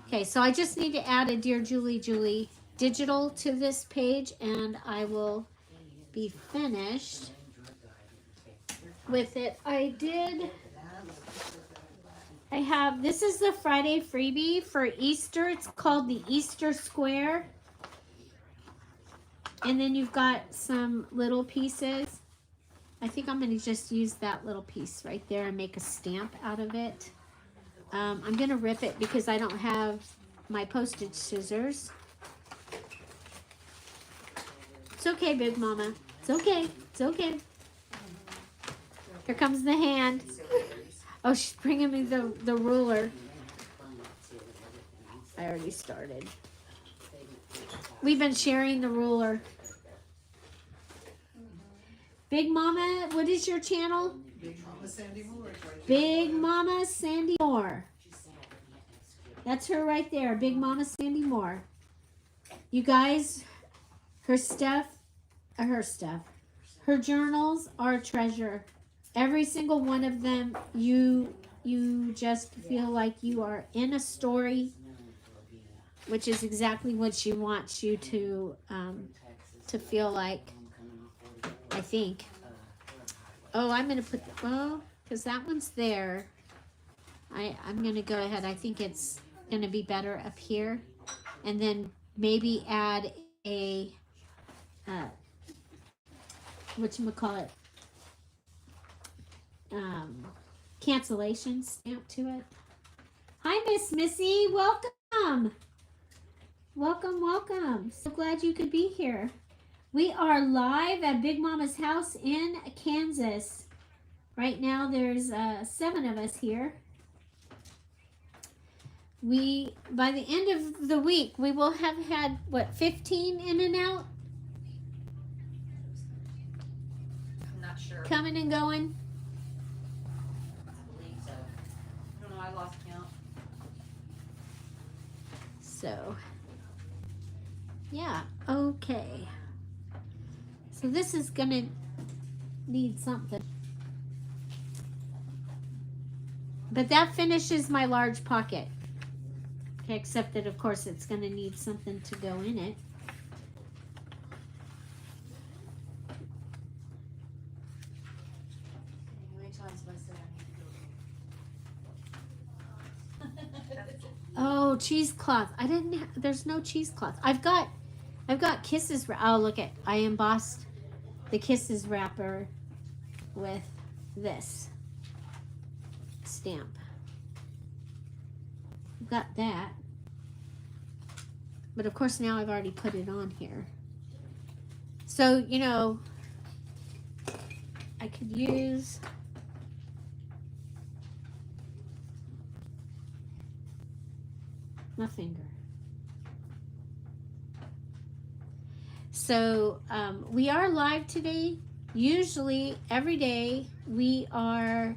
Okay, so I just need to add a Dear Julie digital to this page, and I will be finished with it. This is the Friday freebie for Easter. It's called the Easter Square. And then you've got some little pieces. I think I'm going to just use that little piece right there and make a stamp out of it. I'm going to rip it because I don't have my postage scissors. It's okay, Big Mama. It's okay. It's okay. Here comes the hand. Oh, she's bringing me the ruler. I already started. We've been sharing the ruler. Big Mama, what is your channel? Big Mama Sandy Moore is right there. Big Mama Sandy Moore. That's her right there. Big Mama Sandy Moore. You guys, her journals are a treasure. Every single one of them, you just feel like you are in a story, which is exactly what she wants you to feel like, I think. Oh, I'm going to put, because that one's there. I'm going to go ahead. I think it's going to be better up here. And then maybe add a, whatchamacallit, cancellation stamp to it. Hi, Miss Missy. Welcome. Welcome, welcome. So glad you could be here. We are live at Big Mama's house in Kansas. Right now, there's 7 of us here. By the end of the week, we will have had, 15 in and out? I'm not sure. Coming and going? I believe so. I don't know, I lost count. So, yeah, okay. So this is gonna need something. But that finishes my large pocket. Okay, except that, of course, it's gonna need something to go in it. How many times have I said I need to go? Oh, cheesecloth. I didn't. There's no cheesecloth. I've got Kisses. Oh, look at. I embossed the Kisses wrapper with this stamp. I've got that. But of course now I've already put it on here. So, you know, I could use my finger. So we are live today. Usually every day we are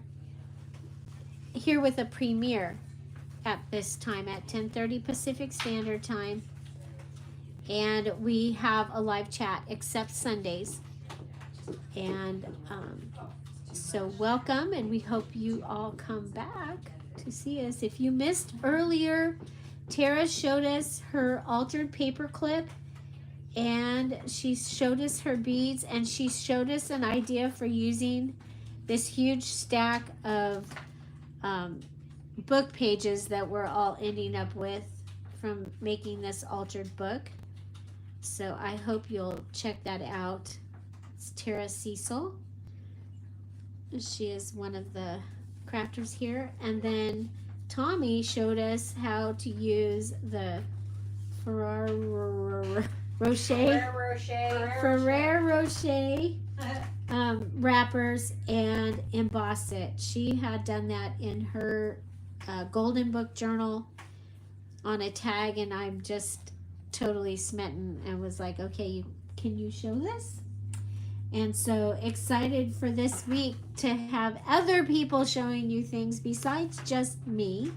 here with a premiere at this time at 10:30 Pacific Standard Time. And we have a live chat except Sundays. And so welcome, and we hope you all come back to see us. If you missed earlier, Terra showed us her altered paperclip, and she showed us her beads, and she showed us an idea for using this huge stack of book pages that we're all ending up with from making this altered book. So I hope you'll check that out. It's Terra Cecil. She is one of the crafters here. And then Tommy showed us how to use the Ferrero Rocher wrappers and emboss it. She had done that in her golden book journal on a tag, and I'm just totally smitten and was like, okay, can you show this? And so excited for this week to have other people showing you things besides just me.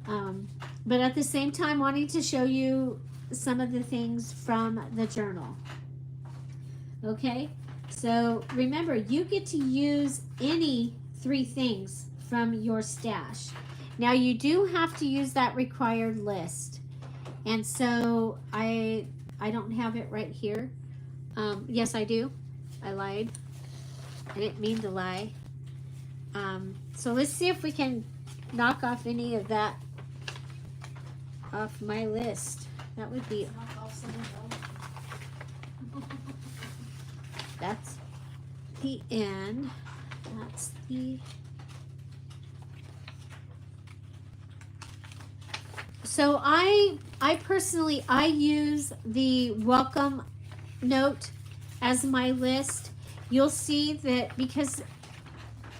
But at the same time, wanting to show you some of the things from the journal. Okay, so remember, you get to use any 3 things from your stash. Now you do have to use that required list. And so I don't have it right here. Yes, I do. I lied. I didn't mean to lie. So let's see if we can knock off any of that off my list. That would be. That's the end. That's the. So I personally use the welcome note as my list, you'll see that because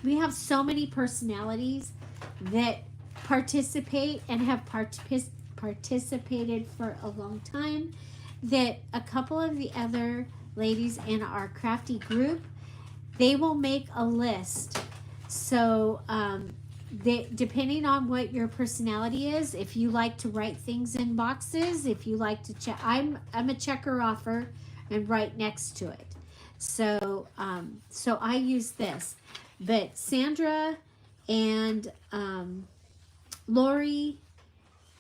we have so many personalities that participate and have participated for a long time, that a couple of the other ladies in our crafty group, they will make a list. So depending on what your personality is, if you like to write things in boxes, if you like to check, I'm a checker offer and write next to it. So so I use this, but Sandra and Lori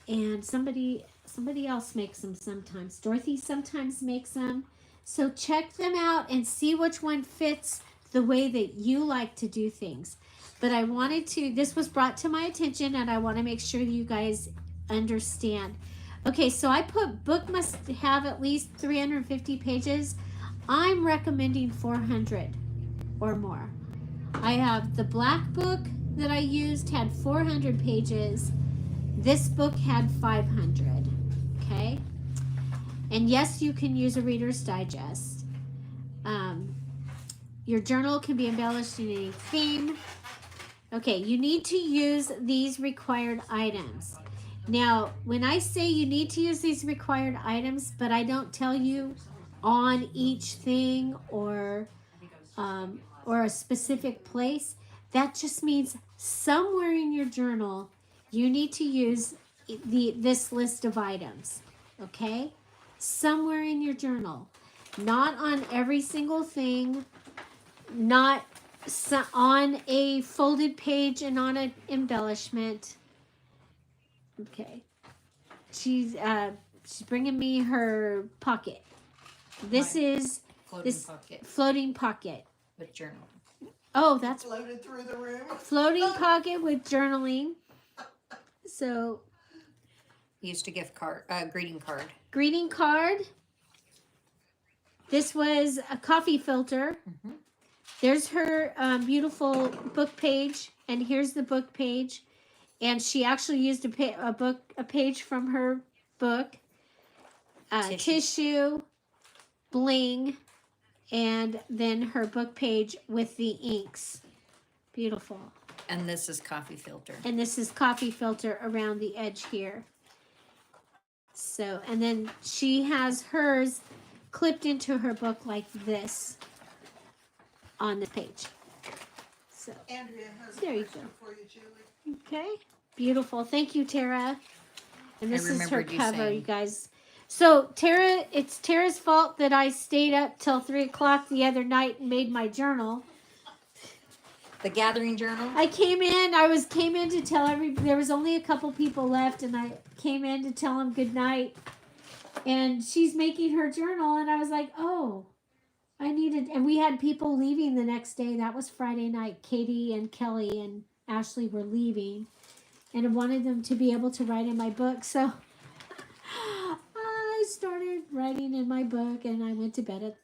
and somebody else makes them sometimes. Dorothy sometimes makes them. So check them out and see which one fits the way that you like to do things. But I wanted to, this was brought to my attention and I want to make sure you guys understand. Okay, so I put book must have at least 350 pages. I'm recommending 400 or more. I have the black book that I used had 400 pages. This book had 500, okay? And yes, you can use a Reader's Digest. Your journal can be embellished in any theme. Okay, you need to use these required items. Now, when I say you need to use these required items, but I don't tell you on each thing or a specific place, that just means somewhere in your journal you need to use this list of items, okay? Somewhere in your journal, not on every single thing, not on a folded page and on an embellishment. Okay, she's bringing me her pocket. This is floating pocket with journal. Oh, that's Floated through the room. floating pocket with journaling. So Used a gift card, greeting card. greeting card. This was a coffee filter. Mm-hmm. There's her beautiful book page, and here's the book page. And she actually used a page from her book. Tissue, bling, and then her book page with the inks. Beautiful. And this is coffee filter. And this is coffee filter around the edge here. So, and then she has hers clipped into her book like this on the page. So, Andrea has there a you question go. for you, Julie. Okay, beautiful. Thank you, Tara. And this is her remembered you cover, saying. you guys. So Tara, it's Tara's fault that I stayed up till 3 o'clock the other night and made my journal. The gathering journal. I came in to tell there was only a couple people left, and I came in to tell them good night. And she's making her journal, and I was like, oh, and we had people leaving the next day. That was Friday night. Katie and Kelly and Ashley were leaving, and I wanted them to be able to write in my book. So I started writing in my book, and I went to bed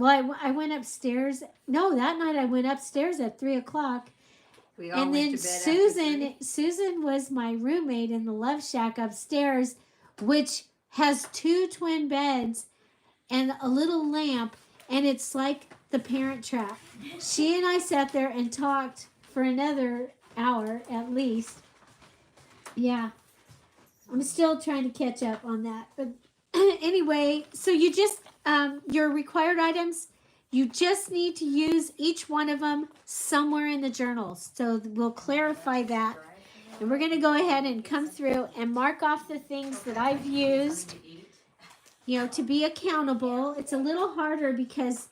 I went upstairs. No, that night I went upstairs at 3 o'clock. We all And went then to bed Susan was my roommate in the Love Shack upstairs, which has 2 twin beds and a little lamp, and it's like the Parent Trap. She and I sat there and talked for another hour at least. Yeah. I'm still trying to catch up on that. But anyway, so you just, your required items, you just need to use each one of them somewhere in the journals. So we'll clarify that. And we're going to go ahead and come through and mark off the things that I've used, to be accountable. It's a little harder because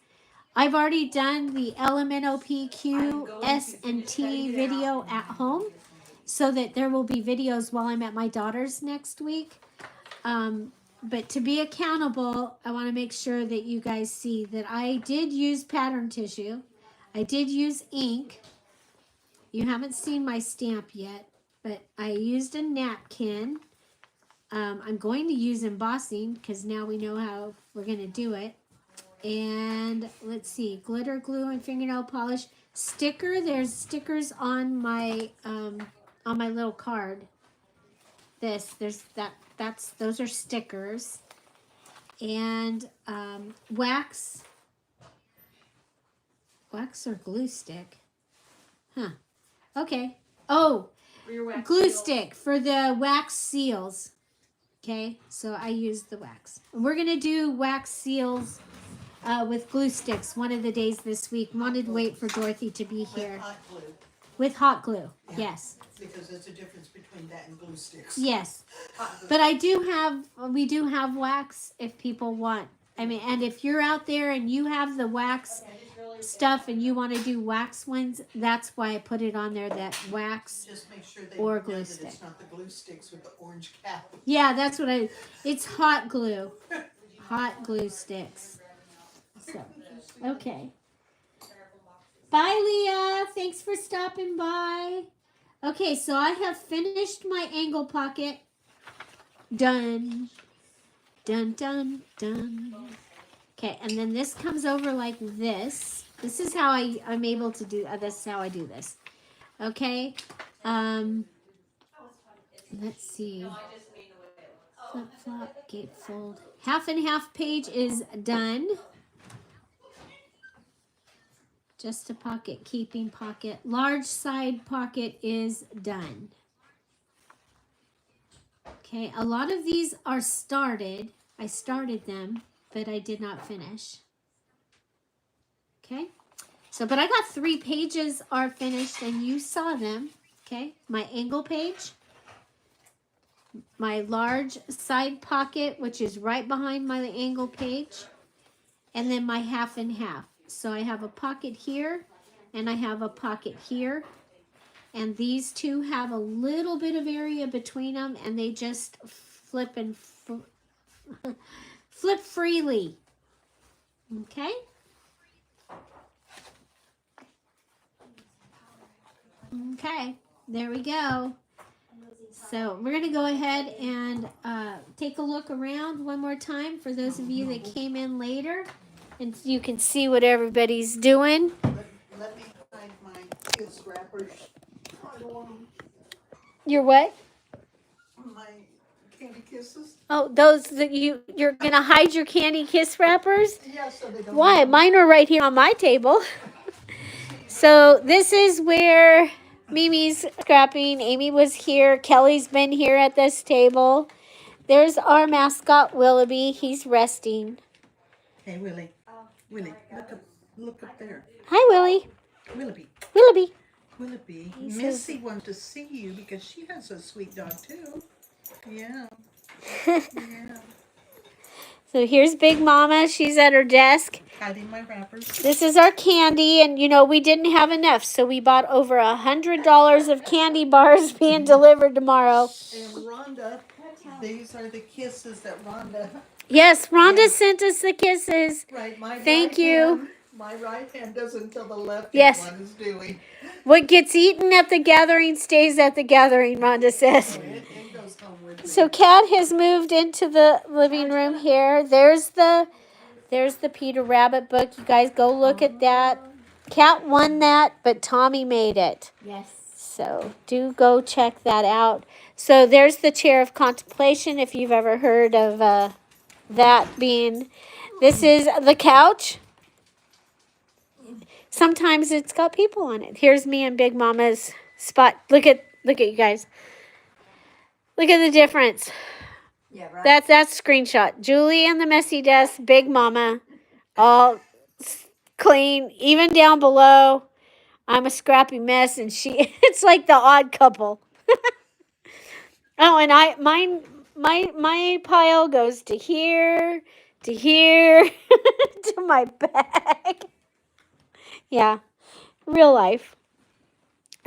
I've already done the LMNOP, S, and T video at home, so that there will be videos while I'm at my daughter's next week. But to be accountable, I want to make sure that you guys see that I did use pattern tissue. I did use ink. You haven't seen my stamp yet, but I used a napkin. I'm going to use embossing because now we know how we're going to do it. And let's see, glitter glue and fingernail polish. Sticker, there's stickers on my little card. Those are stickers. and wax or glue stick. Huh. Okay. Oh, For your wax glue seals. stick for the wax seals. Okay, so I used the wax. We're gonna do wax seals with glue sticks one of the days this week. Wanted to wait for Dorothy to be here. With hot glue. With hot glue. Yeah. Yes. Because there's a difference between that and glue sticks. Yes. Hot glue. But we do have wax if people want. I mean, and if you're out there and you have the wax stuff and you want to do wax ones, that's why I put it on there, that wax. Just make sure they Or know glue that stick. it's not the glue sticks with the orange cap. Yeah, that's what it's hot glue. Hot glue sticks. So, okay. Bye, Leah. Thanks for stopping by. Okay, so I have finished my angle pocket. Done. Dun, dun, dun. Okay, and then this comes over like this. This is how I'm able to do, this is how I do this. Okay. Let's see. Flip, flop, gatefold. Half and half page is done. Just a pocket, keeping pocket. Large side pocket is done. Okay, a lot of these are started. I started them, but I did not finish. Okay, so, but I got 3 pages are finished and you saw them. Okay, my angle page, my large side pocket, which is right behind my angle page, and then my half and half. So I have a pocket here and I have a pocket here. And these two have a little bit of area between them, and they just flip and flip freely. Okay? Okay, there we go. So we're going to go ahead and take a look around one more time for those of you that came in later. And you can see what everybody's doing. Let me find my kids' wrappers. I don't want them. Your what? My candy kisses. Oh, those that you're going to hide your candy kiss wrappers? Yeah, so they don't. Why? Mine are right here on my table. So this is where Mimi's scrapping. Amy was here. Kelly's been here at this table. There's our mascot, Willoughby. He's resting. Hey, Willie. Willie, look up there. Hi, Willie. Willoughby. Willoughby. Willoughby. He says- Missy wanted to see you because she has a sweet dog too. Yeah. Yeah. So here's Big Mama. She's at her desk. Hiding my wrappers. This is our candy, and you know, we didn't have enough, so we bought over $100 of candy bars being delivered tomorrow. And Rhonda, these are the kisses that Rhonda. Yes, Rhonda Yes. sent us the kisses. Right, my Thank right you. hand, my right hand does until the left Yes. hand one is doing. What gets eaten at the gathering stays at the gathering, Rhonda says. It goes home with me. So Kat has moved into the living room here. There's the Peter Rabbit book. You guys go look at that. Kat won that, but Tommy made it. Yes. So do go check that out. So there's the chair of contemplation, if you've ever heard of that being. This is the couch. Sometimes it's got people on it. Here's me and Big Mama's spot. Look at you guys. Look at the difference. Yeah, right. That's screenshot. Julie and the messy desk, Big Mama, all clean. Even down below, I'm a scrappy mess, and it's like the odd couple. Oh, and my pile goes to here, to my bag. Yeah, real life.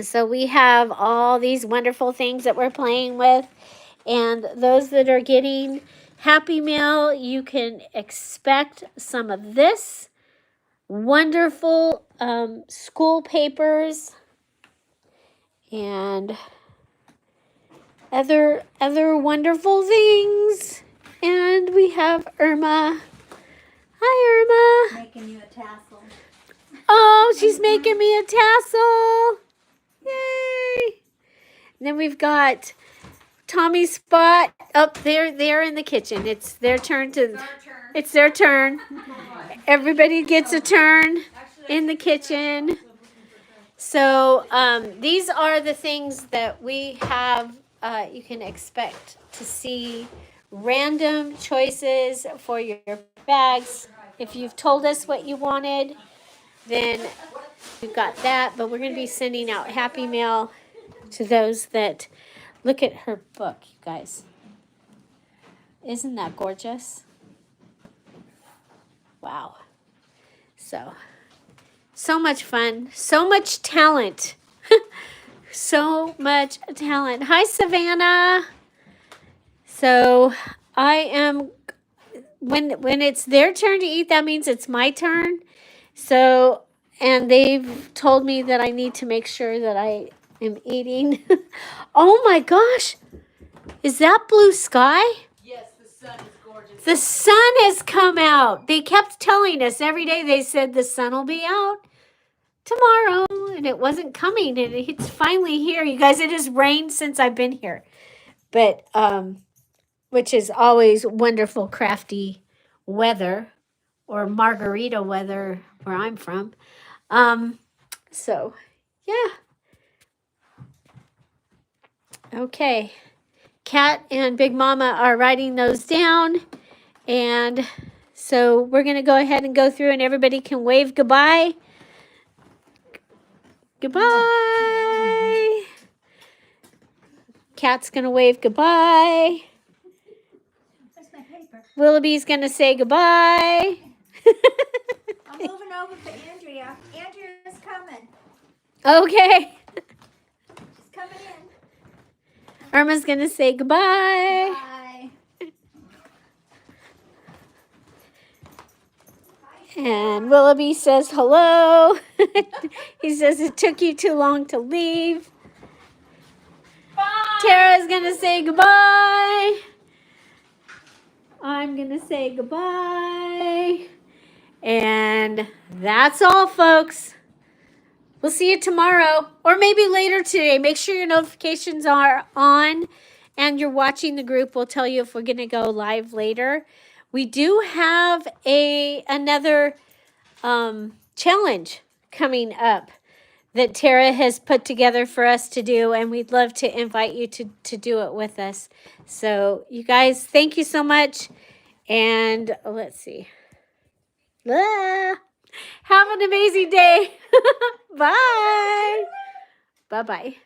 So we have all these wonderful things that we're playing with. And those that are getting Happy Meal, you can expect some of this. Wonderful school papers. And other wonderful things. And we have Irma. Hi, Irma. Making you a tassel. Oh, she's making me a tassel. Yay. And then we've got Tommy's spot up there. They're in the kitchen. It's their turn to. It's their turn. Everybody gets a turn in the kitchen. So these are the things that we have. You can expect to see random choices for your bags. If you've told us what you wanted, then we've got that. But we're going to be sending out Happy Mail to those that look at her book, you guys. Isn't that gorgeous? Wow. So much fun. So much talent. So much talent. Hi, Savannah. So I am, when it's their turn to eat, that means it's my turn. So, and they've told me that I need to make sure that I am eating. Oh my gosh. Is that blue sky? Yes, the sun is gorgeous. The sun has come out. They kept telling us every day. They said the sun will be out tomorrow, and it wasn't coming, and it's finally here. You guys, it has rained since I've been here, but which is always wonderful, crafty weather, or margarita weather where I'm from. So yeah. Okay. Kat and Big Mama are writing those down, and so we're gonna go ahead and go through, and everybody can wave goodbye. Goodbye. Kat's gonna wave goodbye. Where's my paper? Willoughby's gonna say goodbye. I'm moving over to Andrea. Andrea's coming. Okay. She's coming in. Irma's gonna say goodbye. Bye. And Willoughby says hello. He says it took you too long to leave. Bye. Tara's gonna say goodbye. I'm gonna say goodbye. And that's all, folks. We'll see you tomorrow, or maybe later today. Make sure your notifications are on and you're watching the group. We'll tell you if we're gonna go live later. We do have another challenge coming up that Terra has put together for us to do, and we'd love to invite you to do it with us. So you guys, thank you so much, and let's see. Have an amazing day. Bye. Bye-bye.